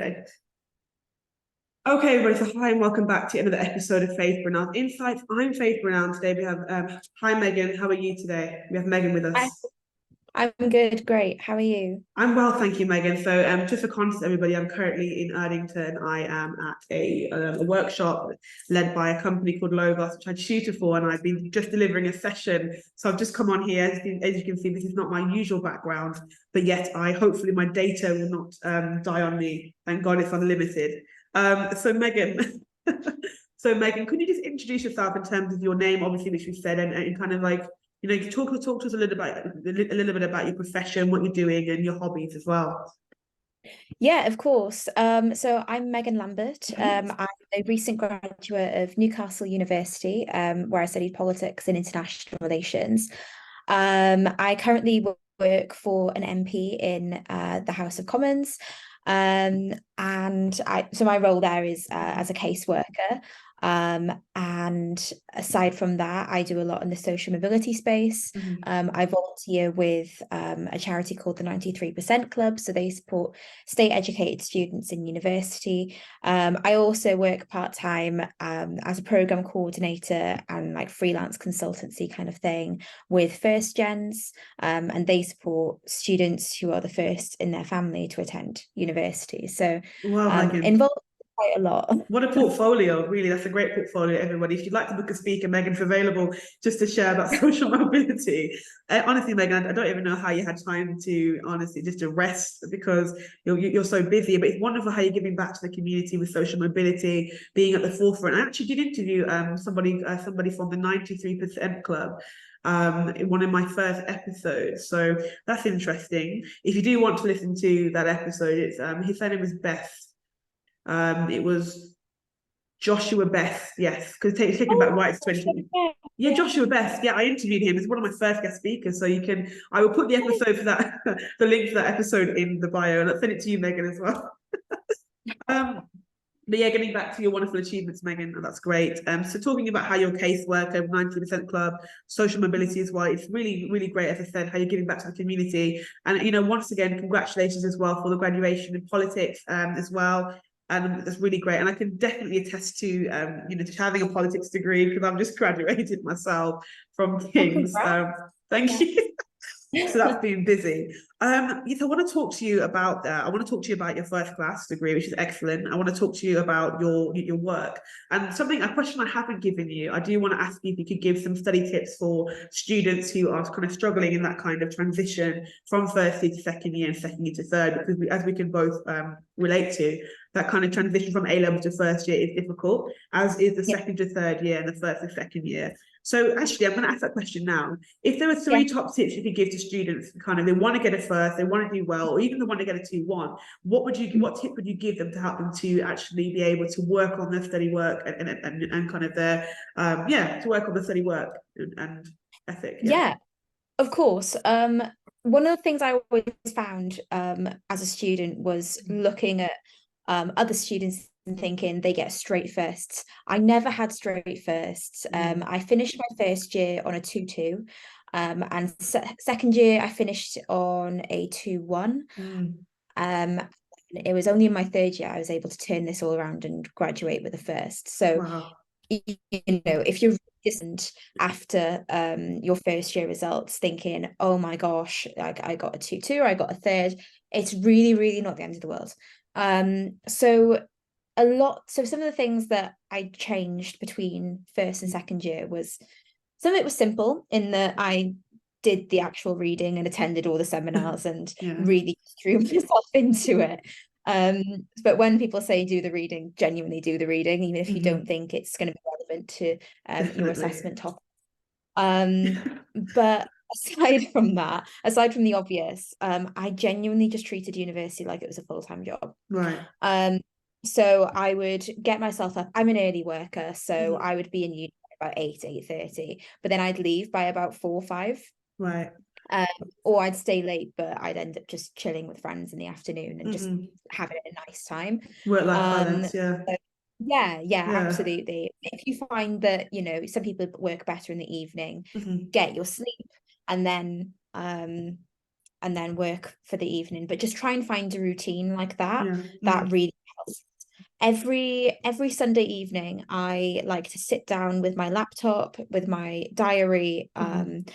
Okay. Okay, everybody, so hi and welcome back to another episode of Faith Brown's Insights. I'm Faith Brown. Today we have, hi Megan, how are you today? We have Megan with I, us. I'm good, great. How are you? I'm well, thank you, Megan. So, just for context, everybody, I'm currently in Erdington. I am at a workshop led by a company called Logos, which I tutor for, and I've been just delivering a session. So I've just come on here. As you can see, this is not my usual background, but yet hopefully my data will not die on me. Thank God it's unlimited. So Megan, so Megan, could you just introduce yourself in terms of your name, obviously, which you said, and kind of like talk to us a little bit about your profession, what you're doing, and your hobbies as well. Yeah, of course. So I'm Megan Lambert. Mhm. I'm a recent graduate of Newcastle University, where I studied politics and international relations. I currently work for an MP in the House of Commons. And so my role there is as a caseworker. And aside from that, I do a lot in the social mobility space. Mhm. I volunteer with a charity called the 93% Club. So they support state educated students in university. I also work part-time as a program coordinator and like freelance consultancy kind of thing with First Gens, and they support students who are the first in their family to attend university. So Well, Megan, involved quite a lot. what a portfolio, really. That's a great portfolio, everybody. If you'd like to book a speaker, Megan's available just to share about social mobility. Honestly, Megan, I don't even know how you had time to, honestly, just to rest because you're so busy. But it's wonderful how you're giving back to the community with social mobility, being at the forefront. I actually did interview somebody from the 93% Club in one of my first episodes. So that's interesting. If you do want to listen to that episode, it's his name is Beth. It was Joshua Best, yes, because it's taking back Oh, right to 2020. yeah, Yeah, Joshua Best. Yeah, I interviewed him. It's one of my first guest speakers. So I will put the episode for that, the link for that episode in the bio, and I'll send it to you, Megan, as well. Um, but yeah, getting back to your wonderful achievements, Megan, that's great. So talking about how your casework, 90% club, social mobility as well, it's really, really great, as I said, how you're giving back to the community. And, once again, congratulations as well for the graduation in politics as well. And that's really great. And I can definitely attest to having a politics degree because I've just graduated myself from oh, King's. congrats. Thank Yeah. you. So that's been busy. Yes, I want to talk to you about that. I want to talk to you about your first class degree, which is excellent. I want to talk to you about your work and a question I haven't given you. I do want to ask you if you could give some study tips for students who are kind of struggling in that kind of transition from first year to second year and second year to third, because as we can both relate to, that kind of transition from A level to first year is difficult, as is the Yeah. second to third year and the first to second year. So actually, I'm going to ask that question now. If there were Yeah. three top tips you could give to students, kind of they want to get a first, they want to do well, or even they want to get a 2-1, what tip would you give them to help them to actually be able to work on their study work and kind of their to work on the study work and ethic? Yeah. Yeah, of course. One of the things I always found as a student was looking at other students and thinking they get straight firsts. I never had straight firsts. Mm. I finished my first year on a 2-2, and second year I finished on a 2-1. Mm. Um, it was only in my third year I was able to turn this all around and graduate with a first. So Wow. if you're resistant after your first year results thinking, oh my gosh, like I got a 2-2 or I got a third, it's really, really not the end of the world. So some of the things that I changed between first and second year was some of it was simple in that I did the actual reading and attended all the seminars and Yeah. really threw myself into it. Um, but when people say do the reading, genuinely do the reading, even if you don't Mm-hmm. think it's going to be relevant to your Definitely. assessment topic. But aside from the obvious, I genuinely just treated university like it was a full-time job. Right. Um, so I would get myself up. I'm an early worker, so Mm-hmm. I would be in uni by about 8:30, but then I'd leave by about 4 or 5. Right. Um, or I'd stay late, but I'd end up just chilling with friends in the afternoon and just Mm-hmm. having a nice time. Work-life Um, balance. Yeah. so yeah, Yeah. absolutely. If you find that, some people work better in the evening, Mm-hmm. get your sleep and then and then work for the evening, but just try and find a routine like that. Yeah. That really helps. Every Sunday evening, I like to sit down with my laptop, with my diary, and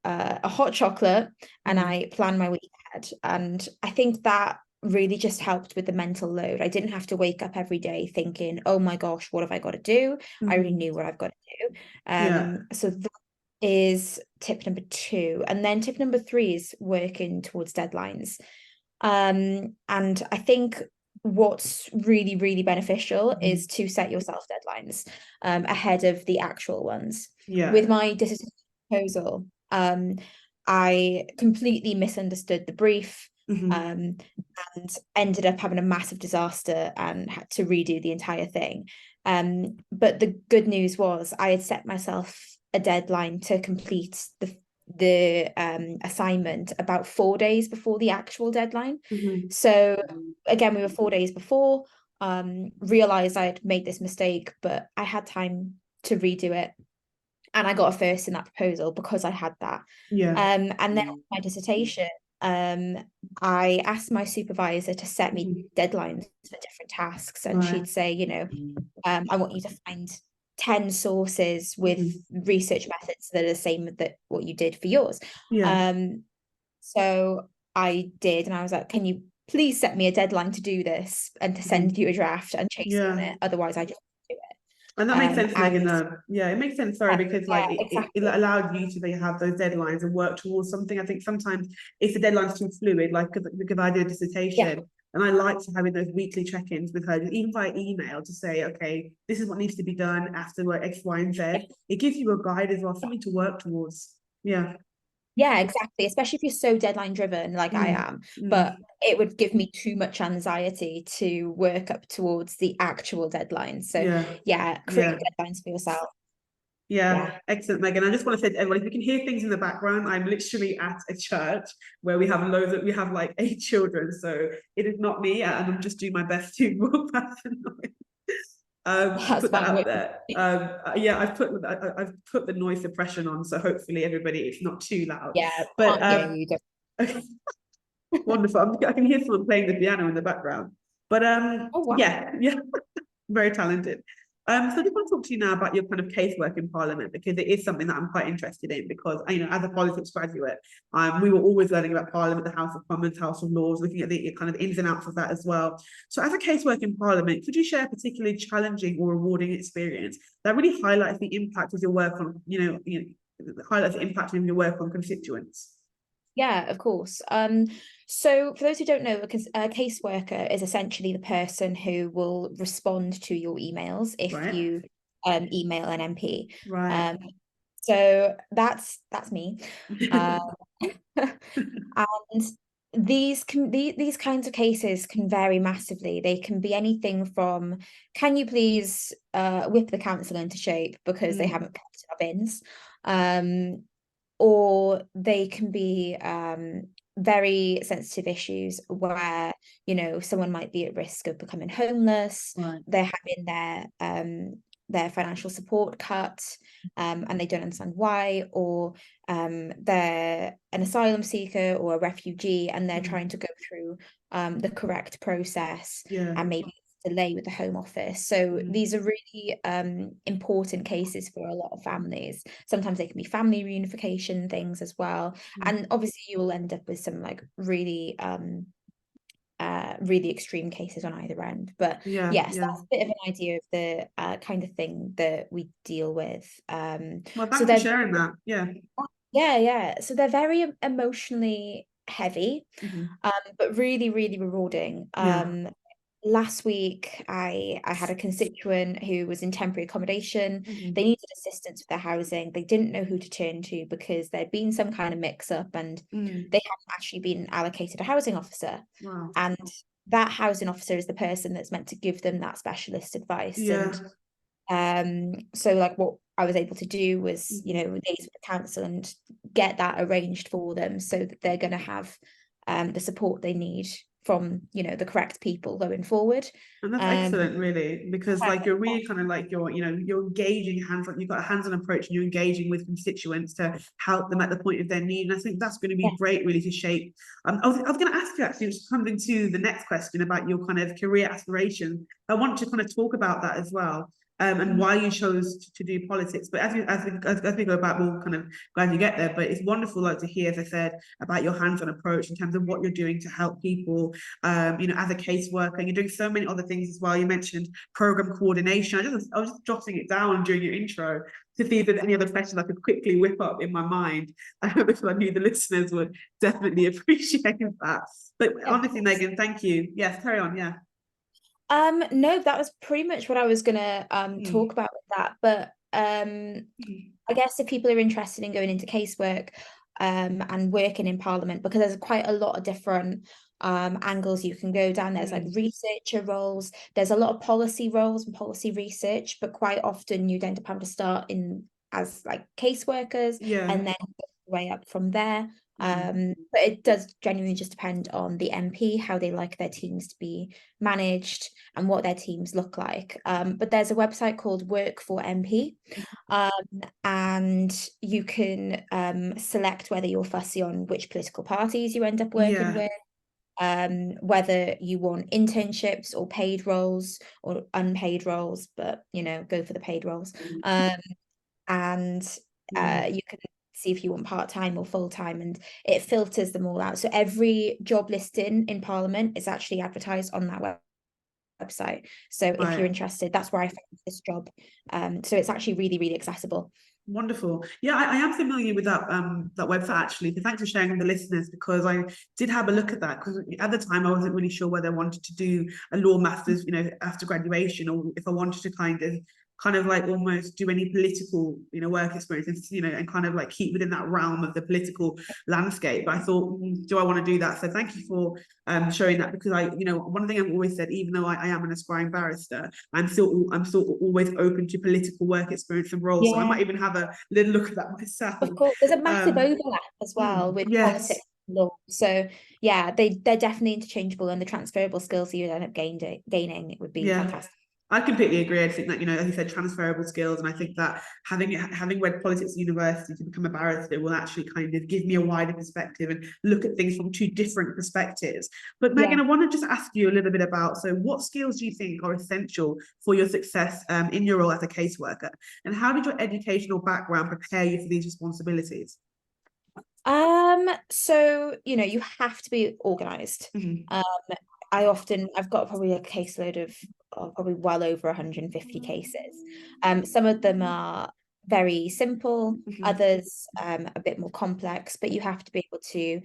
a hot chocolate, and I plan my week ahead. And I think that really just helped with the mental load. I didn't have to wake up every day thinking, oh my gosh, what have I got to do? I already knew what I've got to do. Yeah. So that is tip number 2. And then tip number 3 is working towards deadlines. And I think what's really, really beneficial is to set yourself deadlines ahead of the actual ones. Yeah. With my dissertation proposal, I completely misunderstood the brief, and ended up having a massive disaster and had to redo the entire thing. But the good news was I had set myself a deadline to complete the assignment about 4 days before the actual deadline. So again, we were 4 days before, realized I had made this mistake, but I had time to redo it. And I got a first in that proposal because I had that. Yeah. And then my dissertation, I asked my supervisor to set me deadlines for different tasks. And she'd say, you know, I want you to find 10 sources with research methods that are the same that what you did for yours. Yeah. So I did, and I was like, can you please set me a deadline to do this and to send you a draft and chase me on it? Otherwise, I just do it. And that makes sense, Megan. Yeah, it makes sense. Sorry, Yeah, because like it exactly. allowed you to have those deadlines and work towards something. I think sometimes if the deadline's too fluid, like because I did a dissertation and I liked having those weekly check-ins with her, even by email, to say, okay, this is what needs to be done after work X, Y, and Z. It gives you a guide as well, something to work towards. Yeah. Yeah, exactly. Especially if you're so deadline driven like I am. But it would give me too much anxiety to work up towards the actual deadline. So create deadlines for yourself. Yeah, excellent, Megan. I just want to say to everyone, if you can hear things in the background, I'm literally at a church where we have like 8 children. So it is not me, and I'm just doing my best to walk past the noise. Put that out there. I've put the noise suppression on, so hopefully everybody it's not too loud. Yeah, But can't hear you. okay. Wonderful. I can hear someone playing the piano in the background. But Oh, wow. yeah, very talented. So I just want to talk to you now about your kind of casework in Parliament, because it is something that I'm quite interested in, because as a politics graduate, we were always learning about Parliament, the House of Commons, House of Lords, looking at the kind of ins and outs of that as well. So as a casework in Parliament, could you share a particularly challenging or rewarding experience that really highlights the impact of your work on, highlights the impact of your work on constituents? Yeah, of course. So for those who don't know, because a caseworker is essentially the person who will respond to your emails if you email an MP. Right. So that's me. And these kinds of cases can vary massively. They can be anything from, can you please whip the council into shape because they haven't kept our bins? Or they can be very sensitive issues where, someone might be at risk of becoming homeless. They're having their financial support cut, and they don't understand why, or they're an asylum seeker or a refugee and they're trying to go through the correct process, and maybe delay with the Home Office. So these are really important cases for a lot of families. Sometimes they can be family reunification things as well. And obviously you will end up with some like really really extreme cases on either end. But that's a bit of an idea of the kind of thing that we deal with. Well, thanks for sharing that. So they're very emotionally heavy, but really, really rewarding. Last week, I had a constituent who was in temporary accommodation. They needed assistance with their housing. They didn't know who to turn to because there'd been some kind of mix-up, and they hadn't actually been allocated a housing officer. Wow. And that housing officer is the person that's meant to give them that specialist advice. And so like what I was able to do was, liaise with the council and get that arranged for them so that they're going to have the support they need from, you know, the correct people going forward. And that's excellent, really, because like you're really kind of like you're engaging hands-on, you've got a hands-on approach and you're engaging with constituents to help them at the point of their need. And I think that's going to be great, really, to shape. I was going to ask you actually, just coming into the next question about your kind of career aspirations. I want to kind of talk about that as well. And why you chose to do politics. But as we go back, we'll kind of glad you get there. But it's wonderful, like, to hear, as I said, about your hands-on approach in terms of what you're doing to help people. As a caseworker, and you're doing so many other things as well. You mentioned program coordination. I was just jotting it down during your intro to see if there's any other questions I could quickly whip up in my mind, because I knew the listeners would definitely appreciate that. But honestly, Megan, thank you. Yes, carry on. Yeah. No, that was pretty much what I was gonna talk about with that. But I guess if people are interested in going into casework and working in Parliament, because there's quite a lot of different angles you can go down. There's like researcher roles, there's a lot of policy roles and policy research, but quite often you'd end up having to start in as like caseworkers and then way up from there. But it does genuinely just depend on the MP, how they like their teams to be managed and what their teams look like. But there's a website called Work for MP, and you can select whether you're fussy on which political parties you end up working with, whether you want internships or paid roles or unpaid roles, but you know, go for the paid roles. And you can see if you want part-time or full-time, and it filters them all out. So every job listing in Parliament is actually advertised on that website. So if you're interested, that's where I found this job. So it's actually really, really accessible. Wonderful. Yeah, I am familiar with that website actually. So thanks for sharing with the listeners, because I did have a look at that, because at the time I wasn't really sure whether I wanted to do a law master's, after graduation, or if I wanted to kind of like almost do any political, work experiences, and kind of like keep within that realm of the political landscape. But I thought, do I want to do that? So thank you for showing that, because one thing I've always said, even though I am an aspiring barrister, I'm still always open to political work experience and roles. So I might even have a little look at that myself. Of course, there's a massive overlap as well with politics and law. So yeah, they're definitely interchangeable, and the transferable skills you end up gaining, it would be fantastic. I completely agree. I think that, as you said, transferable skills, and I think that having read politics at university to become a barrister will actually kind of give me a wider perspective and look at things from two different perspectives. But Megan, I want to just ask you a little bit about, so what skills do you think are essential for your success in your role as a caseworker? And how did your educational background prepare you for these responsibilities? So, you have to be organized. I've got probably a caseload of probably well over 150 cases. Some of them are very simple, others a bit more complex, but you have to be able to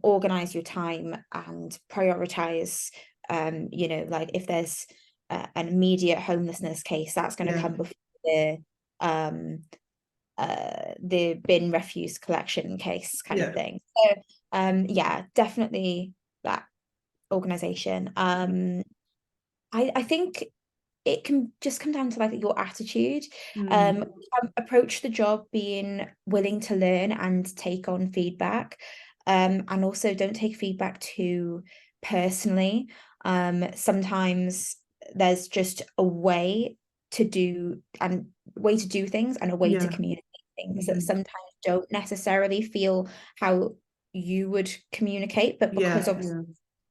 organize your time and prioritize. Like if there's an immediate homelessness case, that's going to come before the bin refuse collection case kind of thing. So definitely that organization. I think it can just come down to like your attitude. Approach the job being willing to learn and take on feedback, and also don't take feedback too personally. Sometimes there's just a way to do things and a way to communicate things that sometimes don't necessarily feel how you would communicate, but because of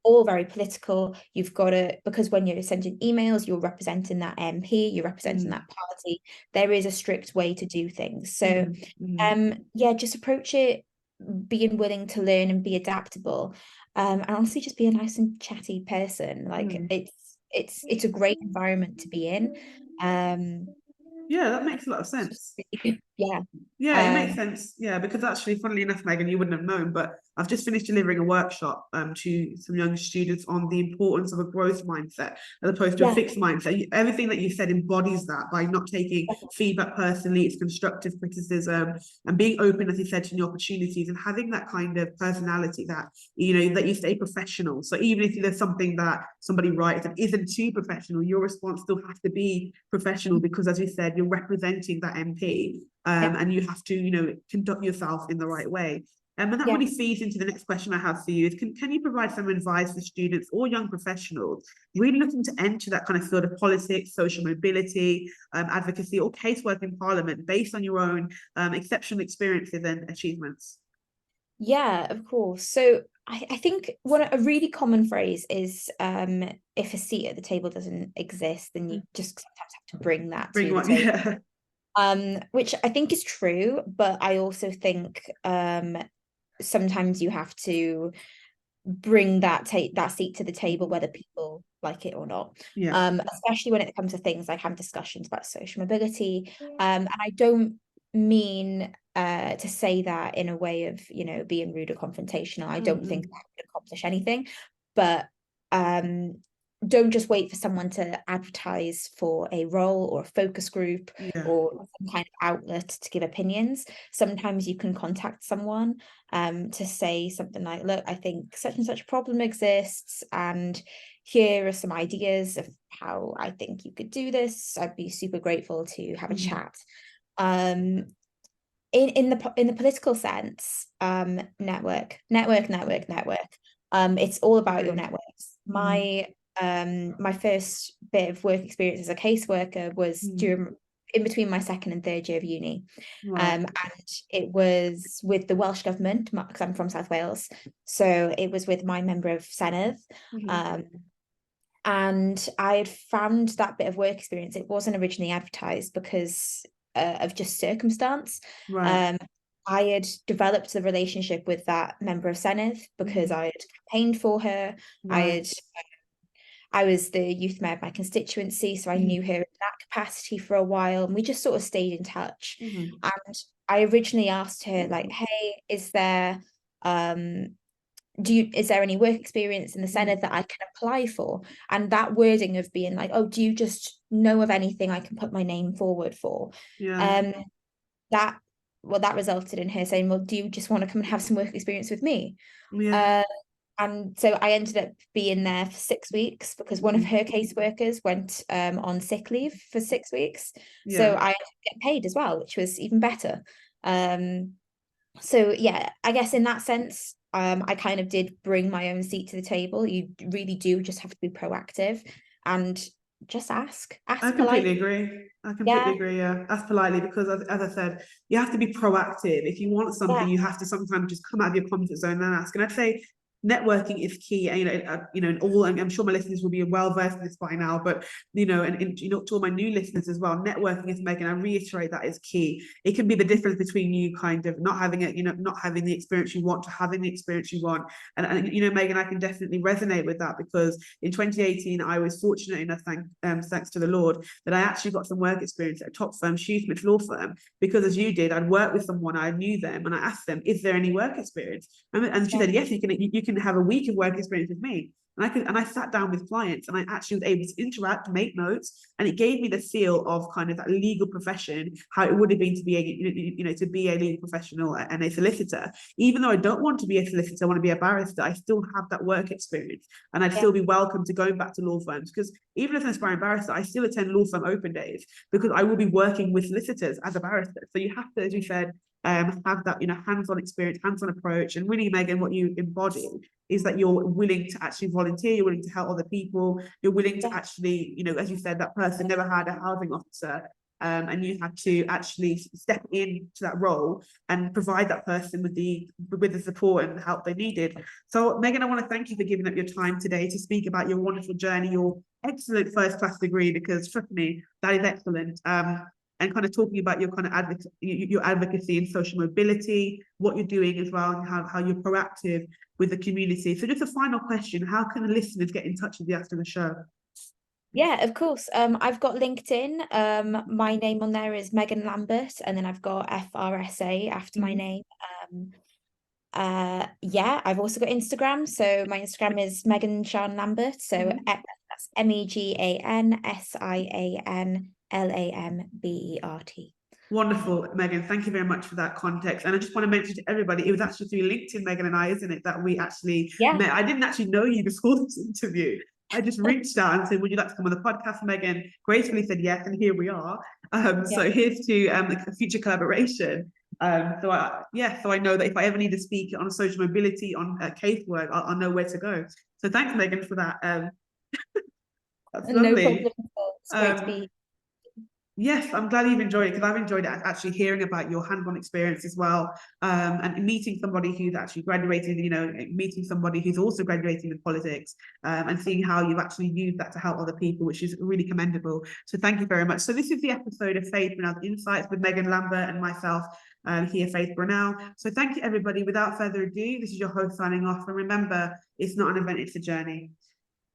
all very political, you've got to, because when you're sending emails, you're representing that MP, you're representing that party. There is a strict way to do things. So just approach it being willing to learn and be adaptable, and honestly just be a nice and chatty person. Like it's a great environment to be in. That makes a lot of sense. It makes sense. Because actually, funnily enough, Megan, you wouldn't have known, but I've just finished delivering a workshop to some young students on the importance of a growth mindset as opposed to a fixed mindset. Everything that you said embodies that, by not taking feedback personally. It's constructive criticism and being open, as you said, to new opportunities, and having that kind of personality that, that you stay professional. So even if there's something that somebody writes that isn't too professional, your response still has to be professional, because as you said, you're representing that MP, and you have to, conduct yourself in the right way. And that Yeah. really feeds into the next question I have for you is, can you provide some advice for students or young professionals really looking to enter that kind of field of politics, social mobility, advocacy, or casework in Parliament based on your own exceptional experiences and achievements? Yeah, of course. So I think a really common phrase is if a seat at the table doesn't exist, then you just sometimes have to bring that Bring to the one, table. yeah. Which I think is true, but I also think sometimes you have to bring that seat to the table, whether people like it or not. Yeah. Especially when it comes to things like having discussions about social mobility. And I don't mean to say that in a way of, being rude or confrontational. I don't think that would accomplish anything, but don't just wait for someone to advertise for a role or a focus group Yeah. or some kind of outlet to give opinions. Sometimes you can contact someone to say something like, look, I think such and such problem exists, and here are some ideas of how I think you could do this. I'd be super grateful to have a chat. In the political sense, network. It's all about your networks. My first bit of work experience as a caseworker was in between my second and third year of uni. Wow. And it was with the Welsh government, because I'm from South Wales. So it was with my member of Senedd. And I had found that bit of work experience, it wasn't originally advertised because of just circumstance. Right. I had developed the relationship with that member of Senedd because I had campaigned for her. Right. I was the youth mayor of my constituency, so I knew her in that capacity for a while, and we just sort of stayed in touch. And I originally asked her, like, hey, is there any work experience in the Senedd that I can apply for? And that wording of being like, oh, do you just know of anything I can put my name forward for? Yeah. That resulted in her saying, well, do you just want to come and have some work experience with me? Yeah. And so I ended up being there for 6 weeks because one of her caseworkers went on sick leave for 6 weeks. So I ended up getting paid as well, which was even better. So yeah, I guess in that sense, I kind of did bring my own seat to the table. You really do just have to be proactive and just ask I completely politely. agree. I completely agree. Yeah, ask politely, because as I said, you have to be proactive. If you want something, you have to sometimes just come out of your comfort zone and ask. And I'd say networking is key. And, in all, I'm sure my listeners will be well versed in this by now, but and to all my new listeners as well, networking is, Megan, I reiterate, that is key. It can be the difference between you kind of not having it, not having the experience you want to having the experience you want. And Megan, I can definitely resonate with that, because in 2018, I was fortunate enough, thanks to the Lord, that I actually got some work experience at a top firm, Shoesmith Law Firm, because as you did, I'd worked with someone, I knew them, and I asked them, is there any work experience? And she said, yes, you can have a week of work experience with me. And I sat down with clients, and I actually was able to interact, make notes, and it gave me the feel of kind of that legal profession, how it would have been to be to be a legal professional and a solicitor. Even though I don't want to be a solicitor, I want to be a barrister, I still have that work experience, and I'd still be welcome to going back to law firms, because even as an aspiring barrister, I still attend law firm open days, because I will be working with solicitors as a barrister. So you have to, as you said, have that hands-on experience, hands-on approach. And really, Megan, what you embody is that you're willing to actually volunteer, you're willing to help other people, you're willing to actually, as you said, that person never had a housing officer, and you had to actually step into that role and provide that person with the support and the help they needed. So Megan, I want to thank you for giving up your time today to speak about your wonderful journey, your excellent first-class degree, because trust me, that is excellent. And kind of talking about your kind of advocacy and social mobility, what you're doing as well, and how you're proactive with the community. So just a final question, how can the listeners get in touch with you after the show? Yeah, of course. I've got LinkedIn. My name on there is Megan Lambert, and then I've got FRSA after my name. Yeah, I've also got Instagram. So my Instagram is Megan Sian Lambert. So that's MEGANSIANLAMBERT. Wonderful, Megan. Thank you very much for that context. And I just want to mention to everybody, it was actually through LinkedIn, Megan and I, isn't it, that we actually met. I didn't actually know you before this interview. I just reached out and said, would you like to come on the podcast? Megan gracefully said yes, and here we are. So here's to a future collaboration. So I know that if I ever need to speak on social mobility on casework, I'll know where to go. So thanks, Megan, for that. That's No lovely. problem at all. It's great to Um, be. Yes, I'm glad you've enjoyed it, because I've enjoyed it actually hearing about your hands-on experience as well, and meeting somebody who's actually graduated, meeting somebody who's also graduating in politics, and seeing how you've actually used that to help other people, which is really commendable. So thank you very much. So this is the episode of Faith Brunel's Insights with Megan Lambert and myself here, Faith Brunel. So thank you, everybody. Without further ado, this is your host signing off. And remember, it's not an event, it's a journey.